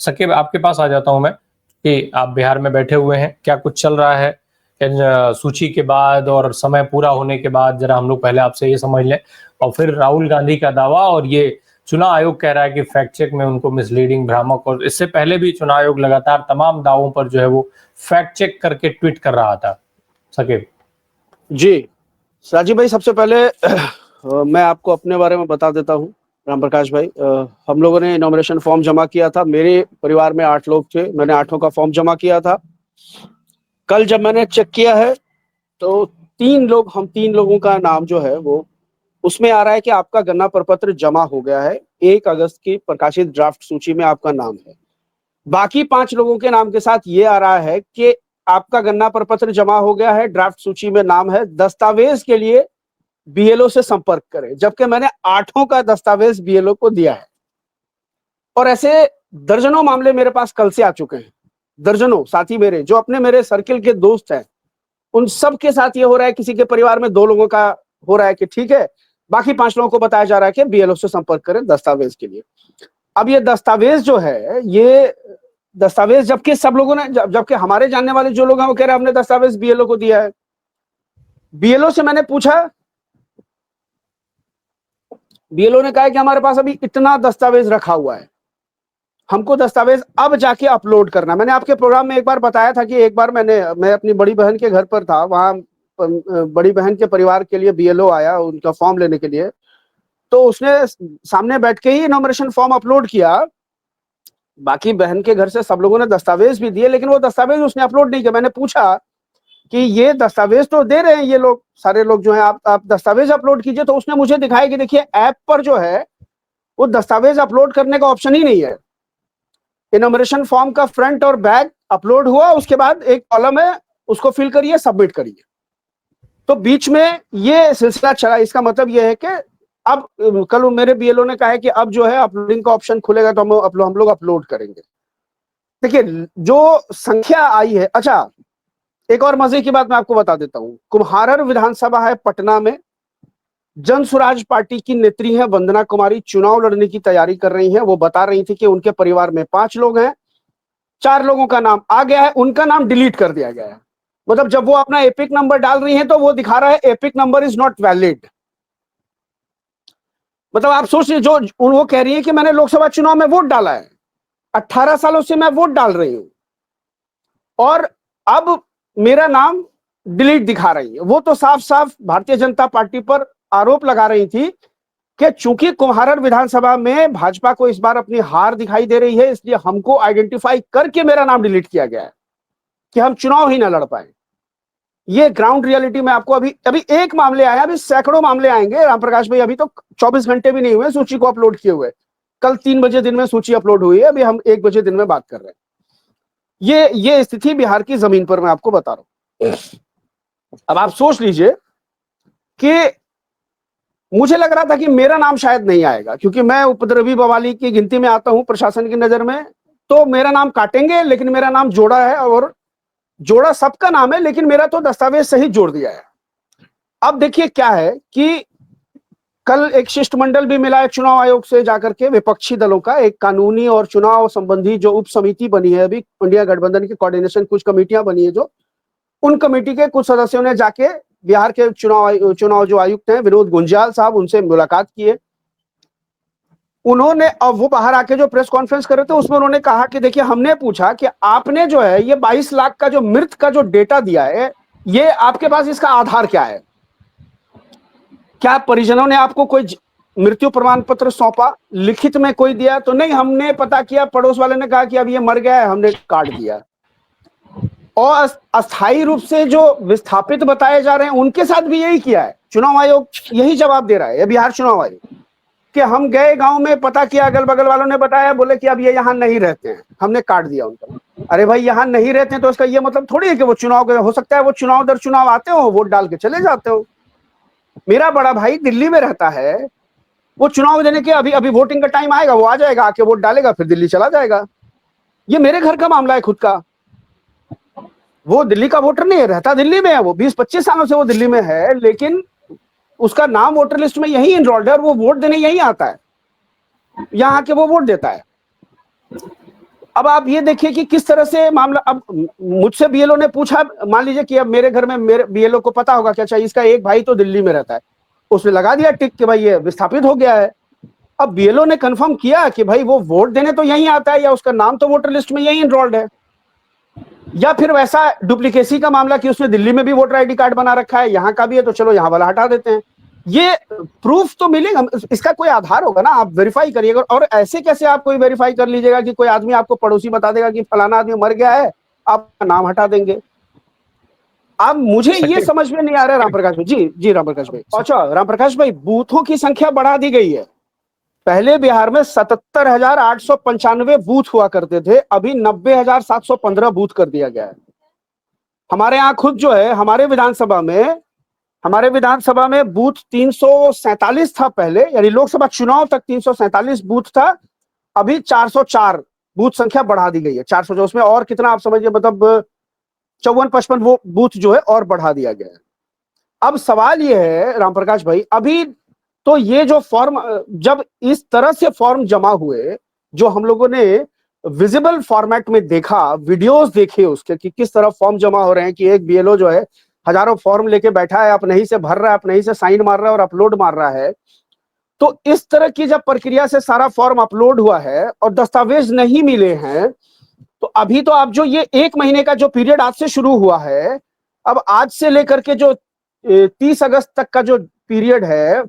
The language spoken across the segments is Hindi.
सकीब, आपके पास आ जाता हूँ मैं कि आप बिहार में बैठे हुए हैं, क्या कुछ चल रहा है इन सूची के बाद और समय पूरा होने के बाद? ज़रा हम लोग पहले आपसे ये समझ लें और फिर राहुल गांधी का दावा और ये चुनाव आयोग कह रहा है कि फैक्ट चेक में उनको मिसलीडिंग, भ्रामक और इससे पहले भी चुनाव आयोग लगातार तमाम दावों पर जो है वो फैक्ट चेक करके ट्वीट कर रहा था। सकीब। जी, राजीव भाई, सबसे पहले मैं आपको अपने बारे में बता देता हूँ। राम प्रकाश भाई, हम लोगों ने इनॉमिनेशन फॉर्म जमा किया था। मेरे परिवार में 8 लोग थे, मैंने 8 का फॉर्म जमा किया था। कल जब मैंने चेक किया है तो 3 लोगों का नाम जो है वो उसमें आ रहा है कि आपका गणना प्रपत्र जमा हो गया है। 1 अगस्त की प्रकाशित ड्राफ्ट सूची में आपका नाम है। बाकी 5 लोगों के नाम के साथ ये आ रहा है कि आपका गणना प्रपत्र जमा हो गया है, ड्राफ्ट सूची में नाम है, दस्तावेज के लिए बीएलओ से संपर्क करें। जबकि मैंने 8 का दस्तावेज बीएलओ को दिया है। और ऐसे दर्जनों मामले मेरे पास कल से आ चुके हैं। दर्जनों साथी मेरे जो अपने मेरे सर्किल के दोस्त हैं, उन सब के साथ ये हो रहा है। किसी के परिवार में 2 लोगों का हो रहा है कि ठीक है, बाकी 5 लोगों को बताया जा रहा है कि बीएलओ से संपर्क करें दस्तावेज के लिए। अब ये दस्तावेज जो है, ये दस्तावेज जबकि सब लोगों ने जबकि हमारे जानने वाले जो लोग हैं वो कह रहे हैं हमने दस्तावेज बीएलओ को दिया है। बीएलओ से मैंने पूछा, बीएलओ ने कहा कि हमारे पास अभी इतना दस्तावेज रखा हुआ है, हमको दस्तावेज अब जाके अपलोड करना। मैंने आपके प्रोग्राम में एक बार बताया था कि एक बार मैं अपनी बड़ी बहन के घर पर था, वहां बड़ी बहन के परिवार के लिए बीएलओ आया उनका फॉर्म लेने के लिए, तो उसने सामने बैठ के ही इनॉमिनेशन फॉर्म अपलोड किया। बाकी बहन के घर से सब लोगों ने दस्तावेज भी दिए, लेकिन वो दस्तावेज उसने अपलोड नहीं किया। मैंने पूछा कि ये दस्तावेज तो दे रहे हैं ये लोग, सारे लोग जो हैं, आप दस्तावेज अपलोड कीजिए। तो उसने मुझे दिखाया कि देखिए ऐप पर जो है वो दस्तावेज अपलोड करने का ऑप्शन ही नहीं है। इनॉमिनेशन फॉर्म का फ्रंट और बैक अपलोड हुआ, उसके बाद एक कॉलम है, उसको फिल करिए, सबमिट करिए। तो बीच में ये सिलसिला चला। इसका मतलब ये है कि अब कल मेरे बीएलओ ने कहा है कि अब जो है अपलोडिंग का ऑप्शन खुलेगा तो हम लोग अपलोड करेंगे। देखिए जो संख्या आई है। अच्छा, एक और मजे की बात मैं आपको बता देता हूं। कुम्हारर विधानसभा है पटना में, जन स्वराज पार्टी की नेत्री है वंदना कुमारी, चुनाव लड़ने की तैयारी कर रही हैं। वो बता रही थी कि उनके परिवार में 5 लोग हैं, 4 लोगों का नाम आ गया है, उनका नाम डिलीट कर दिया गया है। मतलब जब वो अपना एपिक नंबर डाल रही हैं तो वो दिखा रहा है epic number is not valid. मतलब आप सोचिए, जो वो कह रही है कि मैंने लोकसभा चुनाव में वोट डाला है, 18 सालों से मैं वोट डाल रही हूं और अब मेरा नाम डिलीट दिखा रही है। वो तो साफ साफ भारतीय जनता पार्टी पर आरोप लगा रही थी कि चूंकि कुम्हारर विधानसभा में भाजपा को इस बार अपनी हार दिखाई दे रही है, इसलिए हमको आइडेंटिफाई करके मेरा नाम डिलीट किया गया है कि हम चुनाव ही ना लड़ पाए। ये ग्राउंड रियलिटी में आपको अभी अभी एक मामले आया, अभी सैकड़ों मामले आएंगे रामप्रकाश भाई। अभी तो 24 घंटे भी नहीं हुए सूची को अपलोड किए हुए। कल 3 बजे दिन में सूची अपलोड हुई है, अभी हम 1 बजे दिन में बात कर रहे हैं। ये स्थिति बिहार की जमीन पर मैं आपको बता रहा हूं। अब आप सोच लीजिए कि मुझे लग रहा था कि मेरा नाम शायद नहीं आएगा, क्योंकि मैं उपद्रवी बवाली की गिनती में आता हूं प्रशासन की नजर में, तो मेरा नाम काटेंगे। लेकिन मेरा नाम जोड़ा है, और जोड़ा सबका नाम है, लेकिन मेरा तो दस्तावेज सही जोड़ दिया है। अब देखिए क्या है कि कल एक शिष्टमंडल भी मिला है चुनाव आयोग से जाकर के, विपक्षी दलों का एक कानूनी और चुनाव संबंधी जो उप समिति बनी है, अभी इंडिया गठबंधन की कोऑर्डिनेशन कुछ कमेटियां बनी है, जो उन कमेटी के कुछ सदस्यों ने जाके बिहार के चुनाव जो आयुक्त हैं विनोद गुंजियाल साहब, उनसे मुलाकात की है। उन्होंने, अब वो बाहर आके जो प्रेस कॉन्फ्रेंस कर रहे थे उसमें उन्होंने कहा कि देखिए हमने पूछा कि आपने जो है ये 22 लाख का जो मृत का जो डेटा दिया है, ये आपके पास इसका आधार क्या है? क्या परिजनों ने आपको कोई मृत्यु प्रमाण पत्र सौंपा, लिखित में कोई दिया? तो नहीं, हमने पता किया, पड़ोस वाले ने कहा कि अब ये मर गया है, हमने काट दिया। और अस्थायी रूप से जो विस्थापित बताए जा रहे हैं उनके साथ भी यही किया है। चुनाव आयोग यही जवाब दे रहा है, बिहार चुनाव आयोग, कि हम गए गांव में, पता किया, अगल बगल वालों ने बताया, बोले कि अब ये यहाँ नहीं रहते हैं, हमने काट दिया उनका। अरे भाई, यहाँ नहीं रहते हैं तो इसका ये मतलब थोड़ी है कि वो चुनाव, हो सकता है वो चुनाव दर चुनाव आते हो, वोट डाल के चले जाते हो। मेरा बड़ा भाई दिल्ली में रहता है, वो चुनाव देने के अभी अभी वोटिंग का टाइम आएगा, वो आ जाएगा, आके वोट डालेगा, फिर दिल्ली चला जाएगा। ये मेरे घर का मामला है खुद का। वो दिल्ली का वोटर नहीं है, रहता दिल्ली में है, वो 20-25 सालों से वो दिल्ली में है, लेकिन उसका नाम वोटर लिस्ट में यही इनरोल्ड है और वो वोट देने यही आता है, यहाँ आके वो वोट देता है। अब आप ये देखिए कि किस तरह से मामला, अब मुझसे बीएलओ ने पूछा, मान लीजिए कि अब मेरे घर में मेरे बीएलओ को पता होगा कि अच्छा इसका एक भाई तो दिल्ली में रहता है, उसने लगा दिया टिक कि भाई ये विस्थापित हो गया है। अब बीएलओ ने कंफर्म किया कि भाई वो वोट देने तो यहीं आता है, या उसका नाम तो वोटर लिस्ट में यहीं इनरोल्ड है, या फिर वैसा डुप्लीकेसी का मामला कि उसने दिल्ली में भी वोटर आईडी कार्ड बना रखा है, यहां का भी है तो चलो यहां वाला हटा देते हैं। ये प्रूफ तो मिलेगा, इसका कोई आधार होगा ना, आप वेरीफाई करिएगा। और ऐसे कैसे आप कोई वेरीफाई कर लीजिएगा कि कोई आदमी आपको पड़ोसी बता देगा कि फलाना आदमी मर गया है, आपका नाम हटा देंगे। अब मुझे ये समझ में नहीं आ रहा है रामप्रकाश भाई जी रामप्रकाश भाई, अच्छा रामप्रकाश भाई, बूथों की संख्या बढ़ा दी गई है। पहले बिहार में 77,895 बूथ हुआ करते थे, अभी 90,715 बूथ कर दिया गया है। हमारे यहाँ खुद जो है, हमारे विधानसभा में बूथ 347 था पहले, यानी लोकसभा चुनाव तक 347 बूथ था, अभी 404 बूथ संख्या बढ़ा दी गई है। 400 जो उसमें और कितना आप समझिए, मतलब 54-55 वो बूथ जो है और बढ़ा दिया गया है। अब सवाल ये है रामप्रकाश भाई, अभी तो ये जो फॉर्म, जब इस तरह से फॉर्म जमा हुए, जो हम लोगों ने विजिबल फॉर्मेट में देखा, वीडियोस देखे उसके कि किस तरह फॉर्म जमा हो रहे हैं, कि एक बीएलओ जो है हजारों फॉर्म लेके बैठा है, अपने ही से भर रहा है, अपने ही से साइन मार रहा है और अपलोड मार रहा है। तो इस तरह की जब प्रक्रिया से सारा फॉर्म अपलोड हुआ है और दस्तावेज नहीं मिले हैं, तो अभी तो आप जो ये 1 महीने का जो पीरियड आज से शुरू हुआ है, अब आज से लेकर के जो 30 अगस्त तक का जो पीरियड है,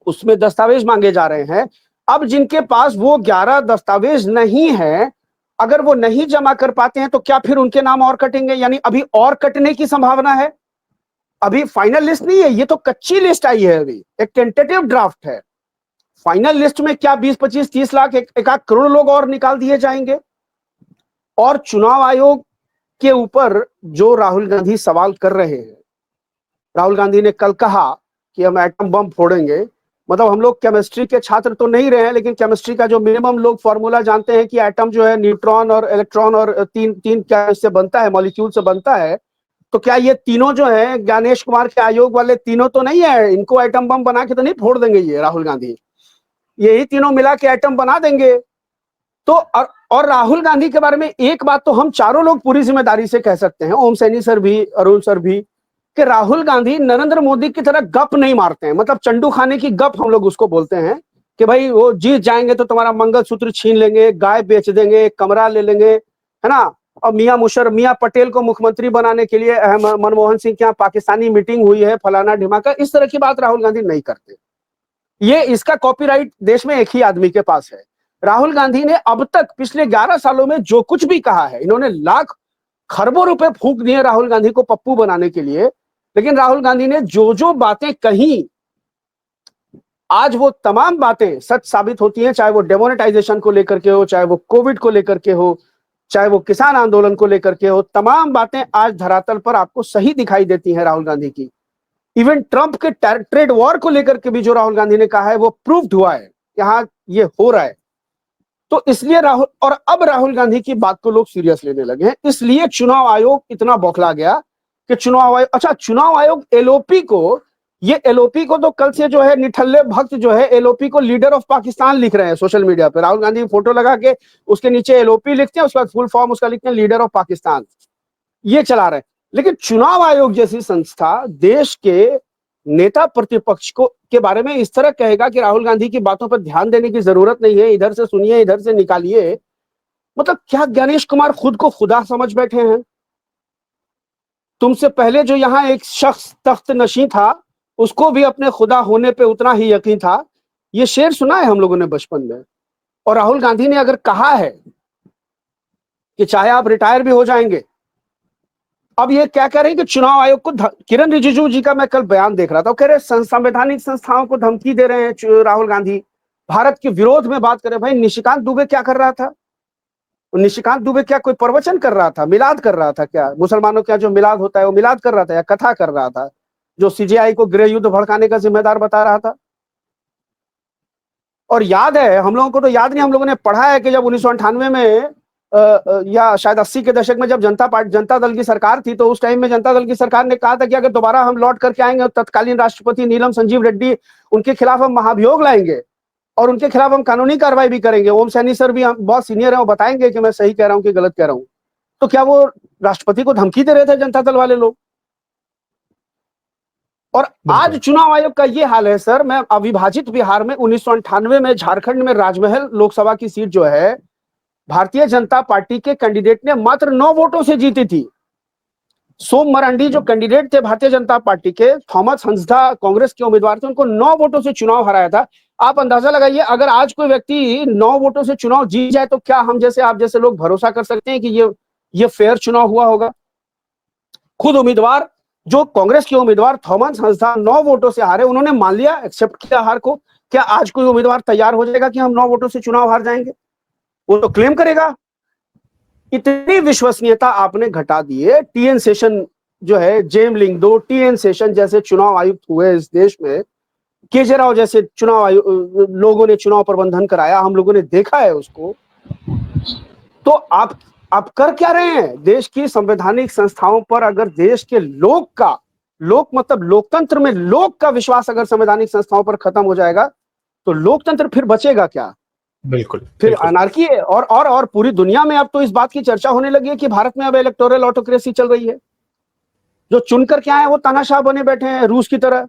उसमें दस्तावेज मांगे जा रहे हैं। अब जिनके पास वो 11 दस्तावेज नहीं है, अगर वो नहीं जमा कर पाते हैं तो क्या फिर उनके नाम और कटेंगे? यानी अभी और कटने की संभावना है। अभी फाइनल लिस्ट नहीं है, ये तो कच्ची लिस्ट आई है, अभी एक टेंटेटिव ड्राफ्ट है। फाइनल लिस्ट में क्या 20, 25, 30 लाख, एक आध करोड़ लोग और निकाल दिए जाएंगे? और चुनाव आयोग के ऊपर जो राहुल गांधी सवाल कर रहे हैं, राहुल गांधी ने कल कहा कि हम एटम बम फोड़ेंगे। मतलब हम लोग केमिस्ट्री के छात्र तो नहीं रहे हैं, लेकिन केमिस्ट्री का जो मिनिमम लोग फॉर्मूला जानते हैं कि एटम जो है न्यूट्रॉन और इलेक्ट्रॉन और तीन क्या इससे बनता है, मॉलिक्यूल से बनता है। तो क्या ये तीनों जो है ज्ञानेश कुमार के आयोग वाले तीनों तो नहीं है? इनको एटम बम बना के तो नहीं फोड़ देंगे ये राहुल गांधी? यही तीनों मिला के एटम बना देंगे। तो और राहुल गांधी के बारे में एक बात तो हम चारों लोग पूरी जिम्मेदारी से कह सकते हैं, ओम सैनी सर भी, अरुण सर भी, कि राहुल गांधी नरेंद्र मोदी की तरह गप नहीं मारते हैं। मतलब चंडू खाने की गप हम लोग उसको बोलते हैं कि भाई वो जीत जाएंगे तो तुम्हारा मंगलसूत्र छीन लेंगे, गाय बेच देंगे, कमरा ले लेंगे, है ना। और मियां पटेल को मुख्यमंत्री बनाने के लिए मनमोहन सिंह के यहाँ पाकिस्तानी मीटिंग हुई है, फलाना ढिमाका, इस तरह की बात राहुल गांधी नहीं करते। ये इसका कॉपीराइट देश में एक ही आदमी के पास है। राहुल गांधी ने अब तक पिछले 11 सालों में जो कुछ भी कहा है, इन्होंने लाख खरबों रुपए फूंक दिए राहुल गांधी को पप्पू बनाने के लिए, लेकिन राहुल गांधी ने जो जो बातें कही, आज वो तमाम बातें सच साबित होती हैं। चाहे वो डेमोनेटाइजेशन को लेकर के हो, चाहे वो कोविड को लेकर के हो, चाहे वो किसान आंदोलन को लेकर के हो, तमाम बातें आज धरातल पर आपको सही दिखाई देती हैं राहुल गांधी की। इवन ट्रंप के ट्रेड वॉर को लेकर के भी जो राहुल गांधी ने कहा है वो प्रूव्ड हुआ है, यहां ये हो रहा है। तो इसलिए राहुल, और अब राहुल गांधी की बात को लोग सीरियस लेने लगे हैं, इसलिए चुनाव आयोग इतना बौखला गया कि चुनाव आयोग एलओपी को, ये एलओपी को तो कल से जो है निठल्ले भक्त जो है एलओपी को लीडर ऑफ पाकिस्तान लिख रहे हैं सोशल मीडिया पे। राहुल गांधी फोटो लगा के उसके नीचे एलओपी लिखते हैं, उसके बाद फुल फॉर्म उसका लिखते हैं लीडर ऑफ पाकिस्तान, ये चला रहे हैं। लेकिन चुनाव आयोग जैसी संस्था देश के नेता प्रतिपक्ष को के बारे में इस तरह कहेगा कि राहुल गांधी की बातों पर ध्यान देने की जरूरत नहीं है, इधर से सुनिए इधर से निकालिए। मतलब क्या ज्ञानेश कुमार खुद को खुदा समझ बैठे हैं? तुमसे पहले जो यहां एक शख्स तख्त नशीं था, उसको भी अपने खुदा होने पे उतना ही यकीन था। ये शेर सुना है हम लोगों ने बचपन में। और राहुल गांधी ने अगर कहा है कि चाहे आप रिटायर भी हो जाएंगे, अब ये क्या कह रहे हैं कि चुनाव आयोग को, किरण रिजिजू जी का मैं कल बयान देख रहा था, वो कह रहे संवैधानिक संस्थाओं को धमकी दे रहे हैं राहुल गांधी, भारत के विरोध में बात कर रहे हैं। भाई निशिकांत दुबे क्या कर रहा था? निशिकांत दुबे क्या कोई प्रवचन कर रहा था, मिलाद कर रहा था क्या? मुसलमानों का जो मिलाद होता है वो मिलाद कर रहा था या कथा कर रहा था, जो सीजेआई को गृह युद्ध भड़काने का जिम्मेदार बता रहा था? और याद है, हम लोगों को तो याद नहीं, हम लोगों ने पढ़ा है कि जब 1998 में या शायद 80 के दशक में जब जनता दल की सरकार थी, तो उस टाइम में जनता दल की सरकार ने कहा था कि अगर दोबारा हम लौट करके आएंगे, तत्कालीन राष्ट्रपति नीलम संजीव रेड्डी, उनके खिलाफ हम महाभियोग लाएंगे। और उनके खिलाफ हम कानूनी कार्रवाई भी करेंगे। ओम सैनी सर भी बहुत सीनियर है, वो बताएंगे कि मैं सही कह रहा हूं कि गलत कह रहा हूं। तो क्या वो राष्ट्रपति को धमकी दे रहे थे जनता दल वाले लोग? और आज चुनाव आयोग का ये हाल है सर। मैं अविभाजित बिहार में 1998 में झारखंड में राजमहल लोकसभा की सीट जो है भारतीय जनता पार्टी के कैंडिडेट ने मात्र 9 वोटों से जीती थी। सोम मरांडी जो कैंडिडेट थे भारतीय जनता पार्टी के, थॉमस हंसदा कांग्रेस के उम्मीदवार थे, उनको 9 वोटों से चुनाव हराया था। आप अंदाजा लगाइए, अगर आज कोई व्यक्ति 9 वोटों से चुनाव जीत जाए तो क्या हम जैसे आप जैसे लोग भरोसा कर सकते हैं कि ये फेयर चुनाव हुआ होगा? खुद उम्मीदवार जो कांग्रेस के उम्मीदवार थॉमस हंसदा 9 वोटों से हारे, उन्होंने मान लिया, एक्सेप्ट किया हार को। क्या आज कोई उम्मीदवार तैयार हो जाएगा कि हम 9 वोटों से चुनाव हार जाएंगे? वो तो क्लेम करेगा। इतनी विश्वसनीयता आपने घटा दी है। टीएन सेशन जो है, जेम लिंगदो, टीएन सेशन जैसे चुनाव आयुक्त हुए इस देश में, केजरीवाल जैसे चुनाव लोगों ने चुनाव प्रबंधन कराया, हम लोगों ने देखा है उसको। तो आप कर क्या रहे हैं? देश की संवैधानिक संस्थाओं पर अगर देश के लोक मतलब लोकतंत्र में लोक का विश्वास अगर संवैधानिक संस्थाओं पर खत्म हो जाएगा तो लोकतंत्र फिर बचेगा क्या? बिल्कुल, फिर बिल्कुल। अनार्की है। और पूरी दुनिया में अब तो इस बात की चर्चा होने लगी है कि भारत में अब इलेक्टोरल ऑटोक्रेसी चल रही है। जो चुनकर के आए वो तानाशाह बने बैठे हैं रूस की तरह।